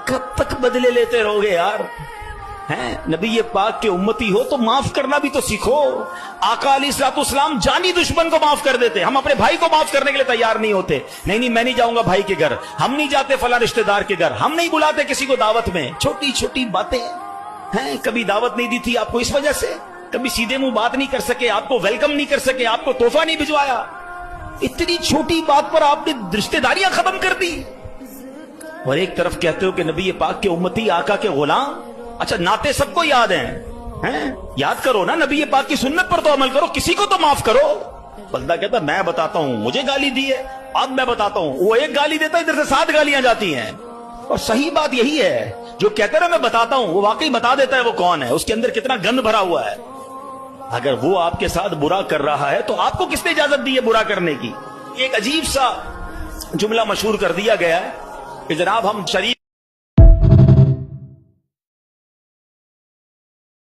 कब तक बदले लेते रहोगे यार? हैं नबी पाक के उम्मती हो तो माफ करना भी तो सीखो। आका अलैहिस्सलाम जानी दुश्मन को माफ कर देते, हम अपने भाई को माफ करने के लिए तैयार नहीं होते। नहीं मैं नहीं जाऊंगा भाई के घर, हम नहीं जाते फला रिश्तेदार के घर, हम नहीं बुलाते किसी को दावत में। छोटी छोटी बातें हैं, कभी दावत नहीं दी थी आपको इस वजह से, कभी सीधे मुंह बात नहीं कर सके, आपको वेलकम नहीं कर सके, आपको तोहफा नहीं भिजवाया, इतनी छोटी बात पर आपने रिश्तेदारियां खत्म कर दी। और एक तरफ कहते हो कि नबी पाक के उम्मती, आका के गुलाम। अच्छा नाते सबको याद हैं? याद करो ना, नबी पाक की सुन्नत पर तो अमल करो, किसी को तो माफ करो। बंदा कहता मैं बताता हूं, मुझे गाली दी है, अब मैं बताता हूं। वो एक गाली देता है, इधर से 7 गालियां जाती हैं। और सही बात यही है, जो कहता है मैं बताता हूं, वो वाकई बता देता है वो कौन है, उसके अंदर कितना गंद भरा हुआ है। अगर वो आपके साथ बुरा कर रहा है तो आपको किसने इजाजत दी है बुरा करने की? एक अजीब सा जुमला मशहूर कर दिया गया है कि जनाब हम शरीक